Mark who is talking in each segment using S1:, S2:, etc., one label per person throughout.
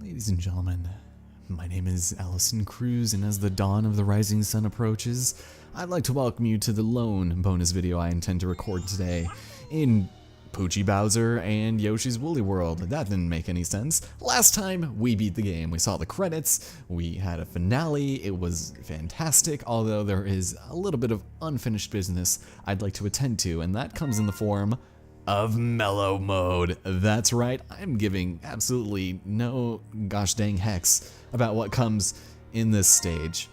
S1: Ladies and gentlemen, my name is Allison Cruz, and as the dawn of the rising sun approaches, I'd like to welcome you to the lone bonus video I intend to record today in Poochy Bowser and Yoshi's Woolly World. That didn't make any sense. Last time, we beat the game. We saw the credits, we had a finale, it was fantastic, although there is a little bit of unfinished business I'd like to attend to, and that comes in the form of mellow mode. That's right, I'm giving absolutely no gosh dang hex about what comes in this stage.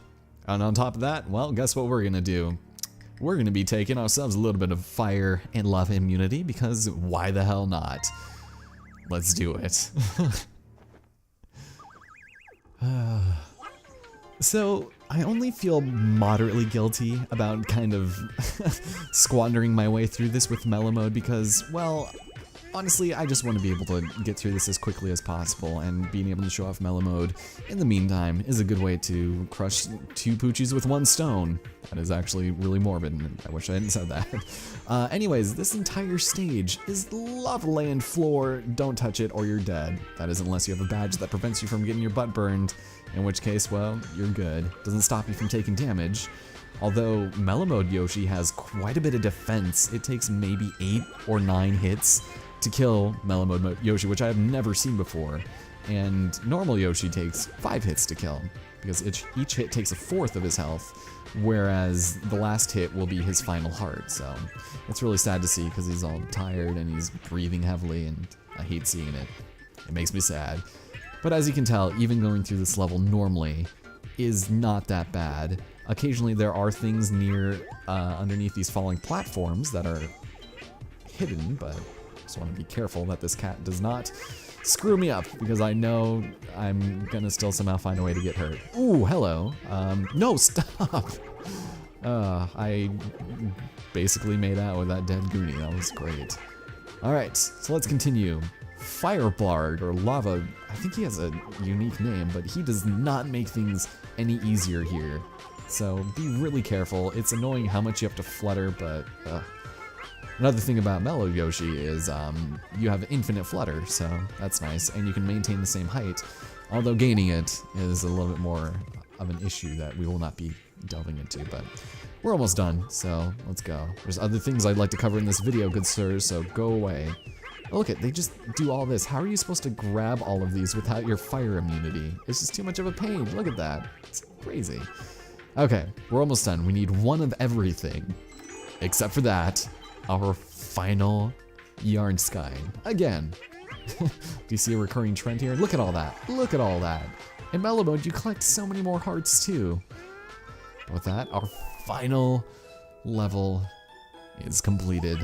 S1: And on top of that, well, guess what we're gonna do? We're gonna be taking ourselves a little bit of fire and lava immunity, because why the hell not? Let's do it. So, I only feel moderately guilty about kind of squandering my way through this with mellow mode because, well, honestly, I just want to be able to get through this as quickly as possible, and being able to show off mellow mode in the meantime is a good way to crush two Poochies with one stone. That is actually really morbid, and I wish I hadn't said that. Anyways, this entire stage is lava land floor. Don't touch it or you're dead. That is unless you have a badge that prevents you from getting your butt burned, in which case, well, you're good. Doesn't stop you from taking damage. Although mellow mode Yoshi has quite a bit of defense. It takes maybe 8 or 9 hits to kill mellow mode Yoshi, which I have never seen before. And normal Yoshi takes 5 hits to kill, because each hit takes a fourth of his health, whereas the last hit will be his final heart. So it's really sad to see, because he's all tired and he's breathing heavily, and I hate seeing it. It makes me sad. But as you can tell, even going through this level normally is not that bad. Occasionally there are things underneath these falling platforms that are hidden, but just want to be careful that this cat does not screw me up, because I know I'm gonna still somehow find a way to get hurt. Ooh, hello. No, stop! I basically made out with that dead Goonie. That was great. Alright, so let's continue. Firebard, or Lava, I think he has a unique name, but he does not make things any easier here. So be really careful. It's annoying how much you have to flutter, but another thing about Mellow Yoshi is you have infinite flutter, so that's nice, and you can maintain the same height, although gaining it is a little bit more of an issue that we will not be delving into, but we're almost done, so let's go. There's other things I'd like to cover in this video, good sirs, so go away. Oh, look they just do all this. How are you supposed to grab all of these without your fire immunity? It's just too much of a pain. Look at that. It's crazy. Okay, we're almost done. We need one of everything, except for that, our final yarn skying. Again. Do you see a recurring trend here? Look at all that. Look at all that. In mellow mode, you collect so many more hearts too. But with that, our final level is completed.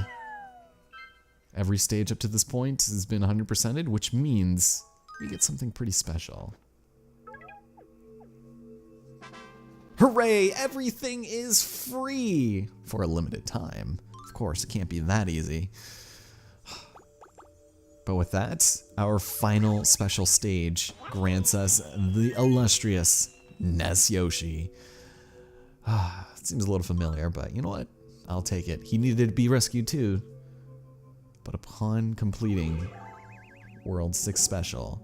S1: Every stage up to this point has been 100%ed, which means we get something pretty special. Hooray! Everything is free! For a limited time. Of course, it can't be that easy. But with that, our final special stage grants us the illustrious Ness Yoshi. It seems a little familiar, but you know what? I'll take it. He needed to be rescued too. But upon completing World 6 Special,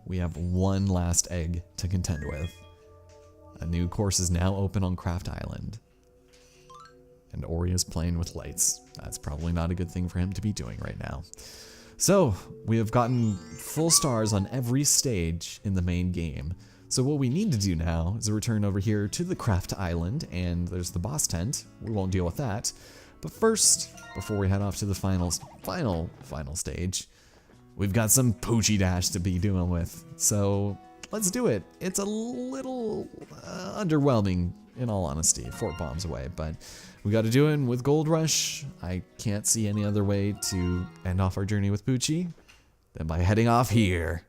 S1: we have one last egg to contend with. A new course is now open on Craft Island. And Ori is playing with lights. That's probably not a good thing for him to be doing right now. So, we have gotten full stars on every stage in the main game. So what we need to do now is return over here to the Craft Island, and there's the boss tent. We won't deal with that. But first, before we head off to the final stage, we've got some Poochy Dash to be doing with. So let's do it. It's a little underwhelming, in all honesty, 4 bombs away, but we got to do it with Gold Rush. I can't see any other way to end off our journey with Poochy than by heading off here.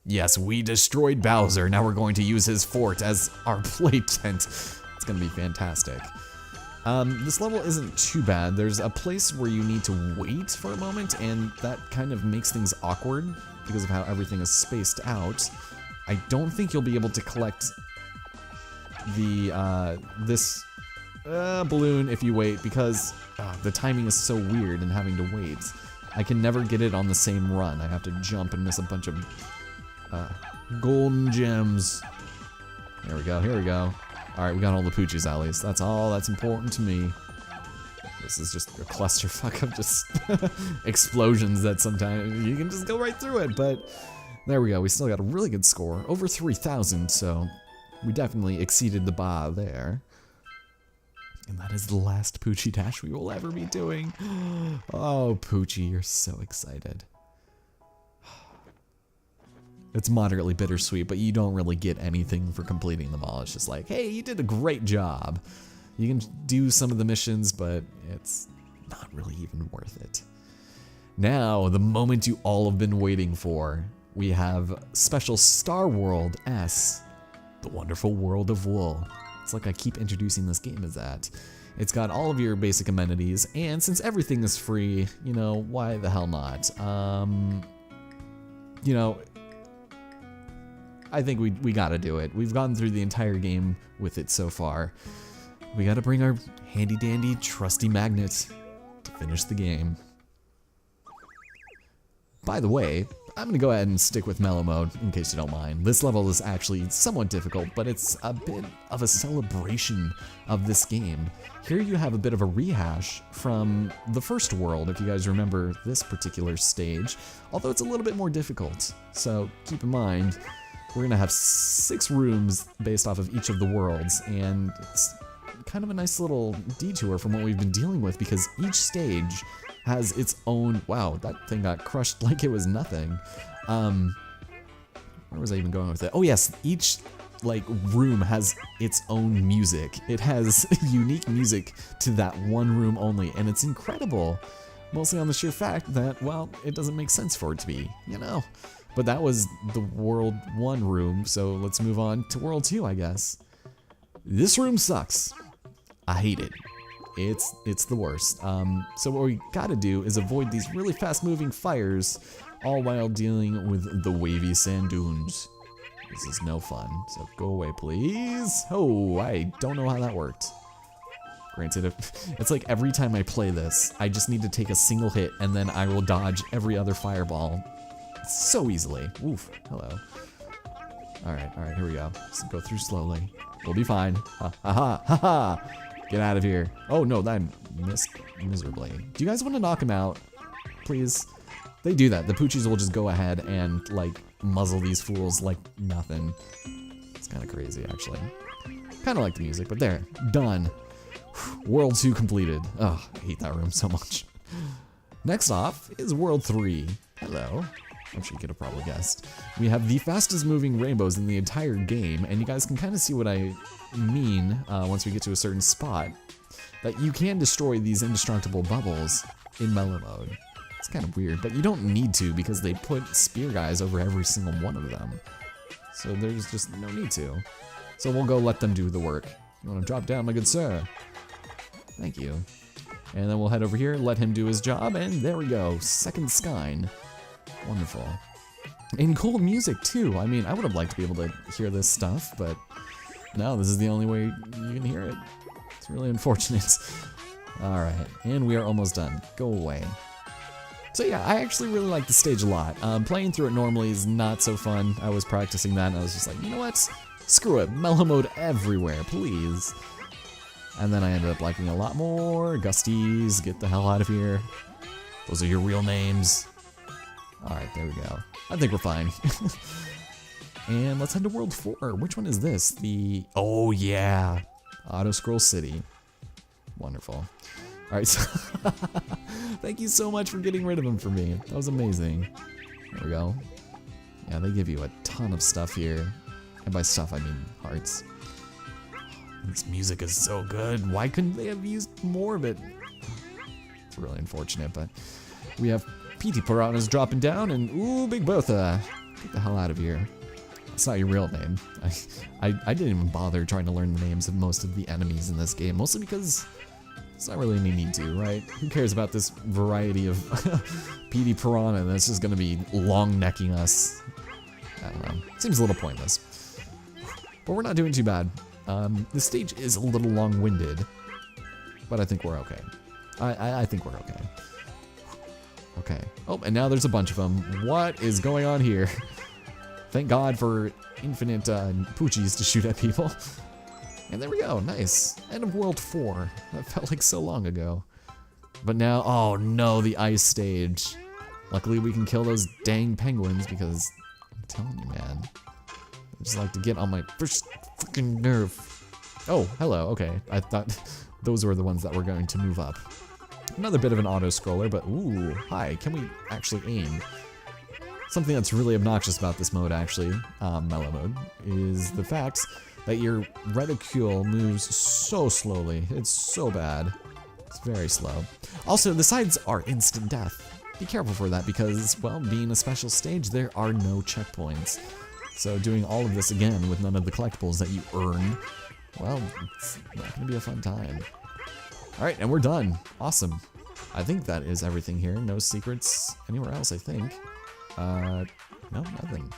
S1: Yes, we destroyed Bowser. Now we're going to use his fort as our play tent. It's going to be fantastic. This level isn't too bad. There's a place where you need to wait for a moment, and that kind of makes things awkward because of how everything is spaced out. I don't think you'll be able to collect the this balloon if you wait, because the timing is so weird and having to wait. I can never get it on the same run. I have to jump and miss a bunch of Golden gems. Here we go, here we go. Alright, we got all the Poochies at least. That's all that's important to me. This is just a clusterfuck of just explosions that sometimes you can just go right through it, but there we go. We still got a really good score. Over 3,000, so we definitely exceeded the bar there. And that is the last Poochy Dash we will ever be doing. Oh, Poochy, you're so excited. It's moderately bittersweet, but you don't really get anything for completing them all. It's just like, hey, you did a great job. You can do some of the missions, but it's not really even worth it. Now, the moment you all have been waiting for. We have special Star World S, the wonderful world of wool. It's like I keep introducing this game as that. It's got all of your basic amenities, and since everything is free, you know, why the hell not? You know, I think we gotta do it. We've gone through the entire game with it so far. We gotta bring our handy dandy trusty magnet to finish the game. By the way, I'm gonna go ahead and stick with mellow mode in case you don't mind. This level is actually somewhat difficult, but it's a bit of a celebration of this game. Here you have a bit of a rehash from the first world, if you guys remember this particular stage, although it's a little bit more difficult. So keep in mind, we're gonna have 6 rooms based off of each of the worlds, and it's kind of a nice little detour from what we've been dealing with because each stage has its own, wow, that thing got crushed like it was nothing. Where was I even going with it? Oh yes, each like room has its own music. It has unique music to that one room only, and it's incredible. Mostly on the sheer fact that, well, it doesn't make sense for it to be, you know. But that was the World 1 room, so let's move on to World 2, I guess. This room sucks. I hate it. It's the worst. So what we gotta do is avoid these really fast-moving fires, all while dealing with the wavy sand dunes. This is no fun, so go away, please. Oh, I don't know how that worked. Granted, it's like every time I play this, I just need to take a single hit and then I will dodge every other fireball so easily. Oof, hello. Alright, here we go. Just go through slowly. We'll be fine. Ha ha ha ha ha! Get out of here. Oh no, I missed miserably. Do you guys want to knock him out? Please? They do that. The Poochies will just go ahead and, like, muzzle these fools like nothing. It's kind of crazy, actually. Kind of like the music, but there. Done. World 2 completed. Oh, I hate that room so much. Next off is World 3. Hello. I'm sure you could have probably guessed. We have the fastest moving rainbows in the entire game, and you guys can kind of see what I mean once we get to a certain spot. That you can destroy these indestructible bubbles in mellow mode. It's kind of weird, but you don't need to because they put spear guys over every single one of them. So there's just no need to. So we'll go let them do the work. You want to drop down, my good sir? Thank you. And then we'll head over here, let him do his job, and there we go. Second Skyne. Wonderful. And cool music too. I mean, I would have liked to be able to hear this stuff, but no, this is the only way you can hear it. It's really unfortunate. Alright, and we are almost done. Go away. So yeah, I actually really like the stage a lot. Playing through it normally is not so fun. I was practicing that and I was just like, you know what? Screw it, mellow mode everywhere, please. And then I ended up liking it a lot more. Gusties, get the hell out of here. Those are your real names. Alright, there we go. I think we're fine. And let's head to World 4. Which one is this? Oh yeah, Auto Scroll City. Wonderful. Alright, so thank you so much for getting rid of them for me. That was amazing. There we go. Yeah, they give you a ton of stuff here. And by stuff, I mean hearts. This music is so good. Why couldn't they have used more of it? It's really unfortunate, but we have PT Piranhas dropping down, and ooh, Big Bertha. Get the hell out of here. It's not your real name. I didn't even bother trying to learn the names of most of the enemies in this game, mostly because it's not really any need to, right? Who cares about this variety of PD Piranha that's just gonna be long necking us? I don't know. Seems a little pointless. But we're not doing too bad. This stage is a little long-winded, but I think we're okay. I think we're okay. Okay. Oh, and now there's a bunch of them. What is going on here? Thank God for infinite Poochies to shoot at people. And there we go, nice. End of World 4. That felt like so long ago. But now, oh no, the ice stage. Luckily we can kill those dang penguins because, I'm telling you, man. I just like to get on my first freaking nerve. Oh, hello, okay. I thought those were the ones that were going to move up. Another bit of an auto-scroller, but ooh, hi, can we actually aim? Something that's really obnoxious about this mode, actually, mellow mode, is the fact that your reticule moves so slowly. It's so bad. It's very slow. Also, the sides are instant death. Be careful for that because, well, being a special stage, there are no checkpoints. So doing all of this again with none of the collectibles that you earn, well, it's not gonna be a fun time. Alright, and we're done. Awesome. I think that is everything here. No secrets anywhere else, I think. No, nothing.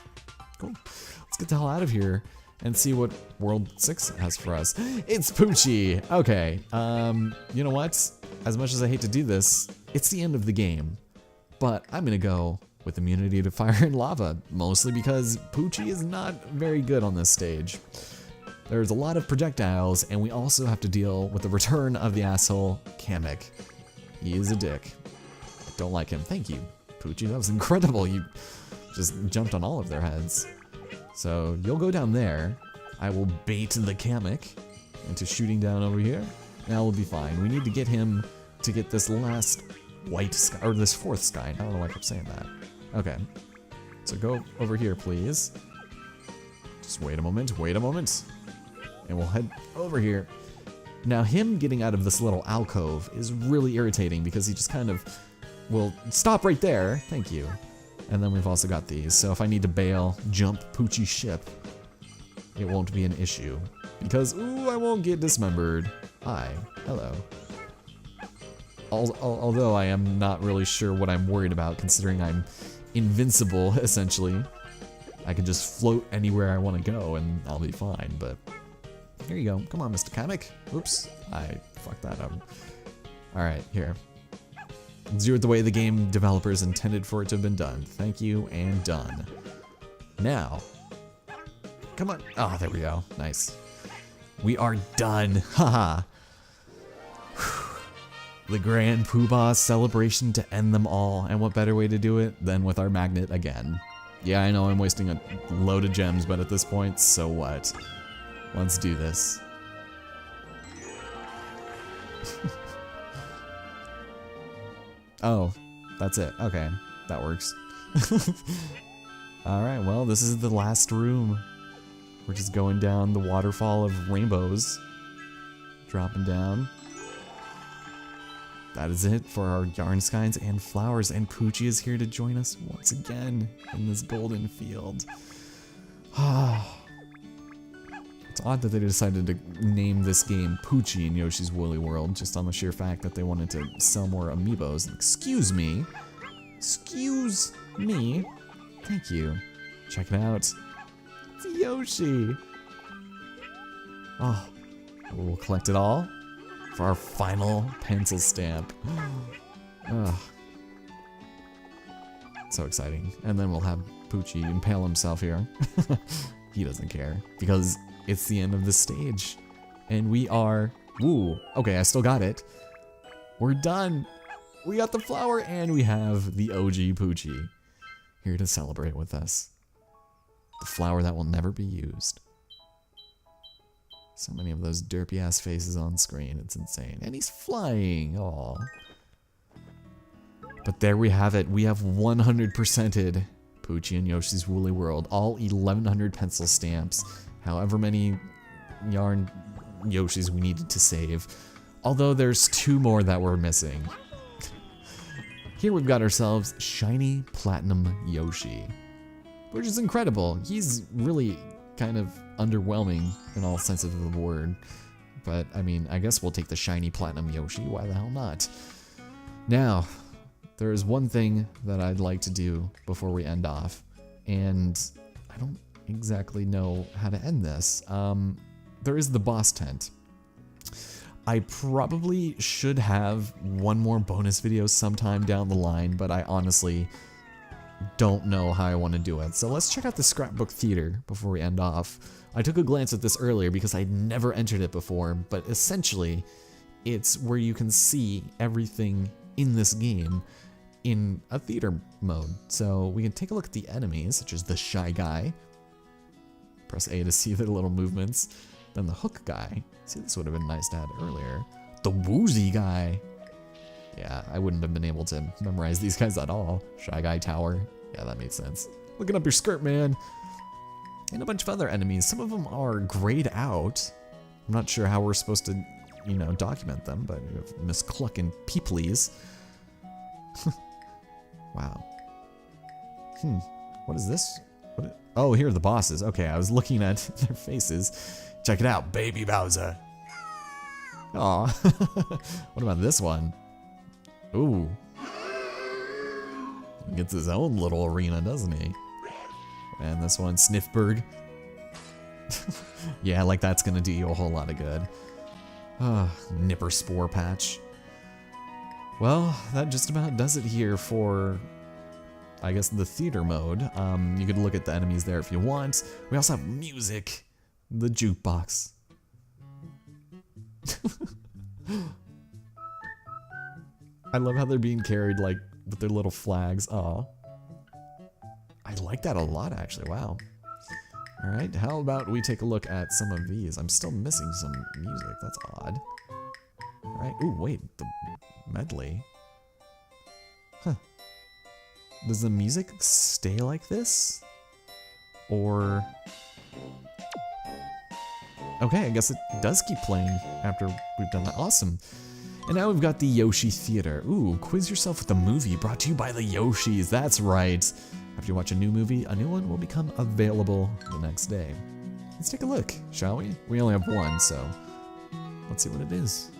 S1: Cool. Let's get the hell out of here and see what World 6 has for us. It's Poochy! Okay, you know what? As much as I hate to do this, it's the end of the game. But I'm gonna go with immunity to fire and lava, mostly because Poochy is not very good on this stage. There's a lot of projectiles, and we also have to deal with the return of the asshole Kamek. He is a dick. I don't like him. Thank you, Poochy. That was incredible. You just jumped on all of their heads. So you'll go down there. I will bait the Kamek into shooting down over here. Now we'll be fine. We need to get him to get this last white sky, or this fourth sky. I don't know why I kept saying that. Okay. So go over here, please. Just wait a moment, and we'll head over here. Now him getting out of this little alcove is really irritating because he just kind of will stop right there. Thank you. And then we've also got these. So if I need to bail, jump Poochy's ship, it won't be an issue. Because, ooh, I won't get dismembered. Hi. Hello. Although I am not really sure what I'm worried about considering I'm invincible, essentially. I can just float anywhere I want to go and I'll be fine, but here you go. Come on, Mr. Kamek. Oops, I fucked that up. Alright, here. Let's do it the way the game developers intended for it to have been done. Thank you, and done. Now, come on. Oh, there we go. Nice. We are done. Haha. The grand poobah celebration to end them all, and what better way to do it than with our magnet again. Yeah, I know I'm wasting a load of gems, but at this point, so what? Let's do this. Oh, that's it. Okay, that works. Alright, well, this is the last room. We're just going down the waterfall of rainbows. Dropping down. That is it for our yarn skeins and flowers, and Poochy is here to join us once again in this golden field. It's odd that they decided to name this game Poochy in Yoshi's Woolly World, just on the sheer fact that they wanted to sell more amiibos. Excuse me. Excuse me. Thank you. Check it out. It's Yoshi. Oh, we'll collect it all for our final pencil stamp. Ugh. So exciting. And then we'll have Poochy impale himself here. He doesn't care because it's the end of the stage. And we are, woo, okay, I still got it. We're done. We got the flower and we have the OG Poochy here to celebrate with us. The flower that will never be used. So many of those derpy ass faces on screen, it's insane. And he's flying, aw. But there we have it. We have 100%ed Poochy and Yoshi's Woolly World. All 1100 pencil stamps. However many yarn Yoshis we needed to save. Although there's 2 more that we're missing. Here we've got ourselves Shiny Platinum Yoshi. Which is incredible. He's really kind of underwhelming in all senses of the word. But, I mean, I guess we'll take the Shiny Platinum Yoshi. Why the hell not? Now, there is one thing that I'd like to do before we end off. And I don't exactly know how to end this. There is the boss tent. I probably should have one more bonus video sometime down the line, but I honestly don't know how I want to do it. So let's check out the Scrapbook Theater before we end off. I took a glance at this earlier because I'd never entered it before, but essentially it's where you can see everything in this game in a theater mode. So we can take a look at the enemies, such as the Shy Guy. Press A to see their little movements. Then the Hook Guy. See, this would have been nice to add earlier. The Woozy Guy. Yeah, I wouldn't have been able to memorize these guys at all. Shy Guy Tower. Yeah, that made sense. Looking up your skirt, man. And a bunch of other enemies. Some of them are grayed out. I'm not sure how we're supposed to, you know, document them, but we have Miss Cluck and Peepleys. Wow. What is this? Oh, here are the bosses. Okay, I was looking at their faces. Check it out, Baby Bowser. Aw. What about this one? Ooh. He gets his own little arena, doesn't he? And this one, Sniffberg. Yeah, like that's gonna do you a whole lot of good. Nipper Spore Patch. Well, that just about does it here for, I guess, the theater mode. You could look at the enemies there if you want. We also have music. The jukebox. I love how they're being carried, like, with their little flags. Aw. I like that a lot, actually. Wow. Alright, how about we take a look at some of these? I'm still missing some music. That's odd. Alright. Ooh, wait. The medley? Huh. Does the music stay like this? Or... Okay, I guess it does keep playing after we've done that. Awesome. And now we've got the Yoshi Theater. Ooh, quiz yourself with a movie brought to you by the Yoshis. That's right. After you watch a new movie, a new one will become available the next day. Let's take a look, shall we? We only have one, so let's see what it is.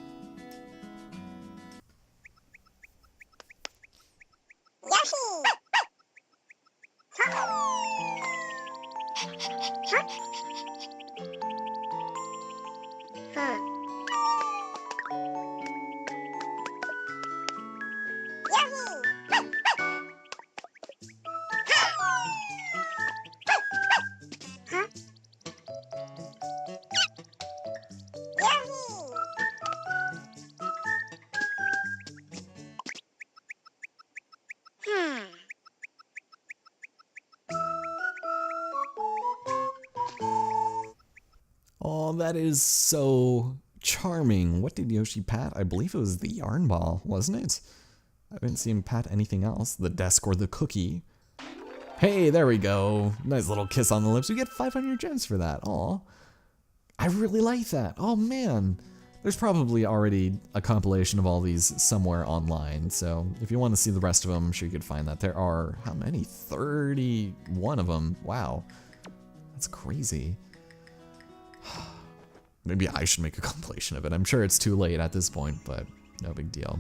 S1: Oh, that is so charming. What did Yoshi pat? I believe it was the yarn ball, wasn't it? I didn't see him pat anything else. The desk or the cookie. Hey, there we go. Nice little kiss on the lips. We get 500 gems for that. Aw. I really like that. Oh, man. There's probably already a compilation of all these somewhere online, so if you want to see the rest of them, I'm sure you could find that. There are, how many? 31 of them. Wow. That's crazy. Maybe I should make a compilation of it. I'm sure it's too late at this point, but no big deal.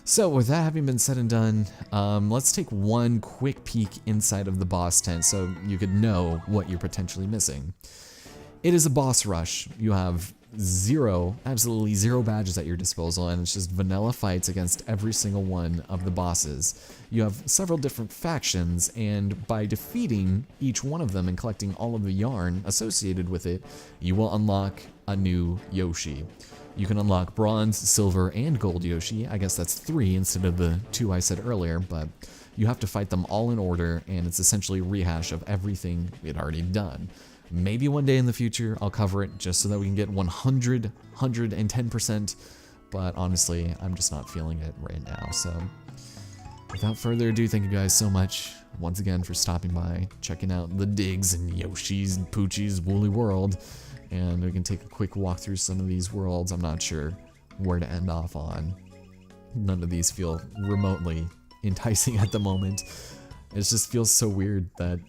S1: So with that having been said and done, let's take one quick peek inside of the boss tent so you could know what you're potentially missing. It is a boss rush. You have absolutely zero badges at your disposal, and it's just vanilla fights against every single one of the bosses. You have several different factions, and by defeating each one of them and collecting all of the yarn associated with it, you will unlock a new Yoshi. You can unlock bronze, silver, and gold Yoshi. I guess that's 3 instead of the 2 I said earlier, but you have to fight them all in order, and it's essentially a rehash of everything we had already done. Maybe one day in the future I'll cover it just so that we can get 110%, but honestly, I'm just not feeling it right now. So without further ado, thank you guys so much once again for stopping by, checking out the digs in Yoshi's and Poochy's Woolly World, and we can take a quick walk through some of these worlds. I'm not sure where to end off on. None of these feel remotely enticing at the moment. It just feels so weird that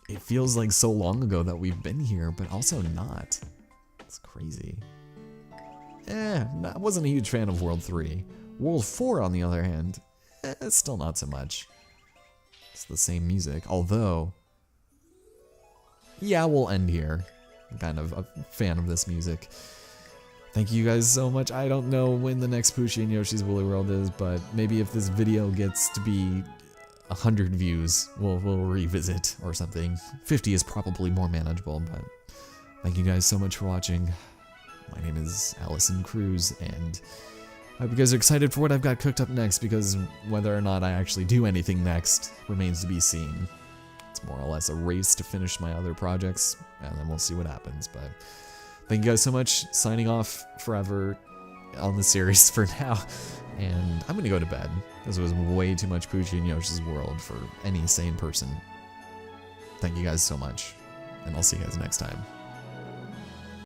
S1: it feels like so long ago that we've been here, but also not. It's crazy. I wasn't a huge fan of World 3. World 4, on the other hand, it's still not so much. It's the same music, although, yeah, we'll end here. I'm kind of a fan of this music. Thank you guys so much. I don't know when the next Poochy and Yoshi's Woolly World is, but maybe if this video gets to be 100 views, we'll revisit or something. 50 is probably more manageable, but thank you guys so much for watching. My name is Allison Cruz, and I hope you guys are excited for what I've got cooked up next, because whether or not I actually do anything next remains to be seen. It's more or less a race to finish my other projects, and then we'll see what happens. But thank you guys so much. Signing off forever on the series for now, and I'm gonna go to bed. This was way too much Poochy and Yoshi's World for any sane person. Thank you guys so much, and I'll see you guys next time.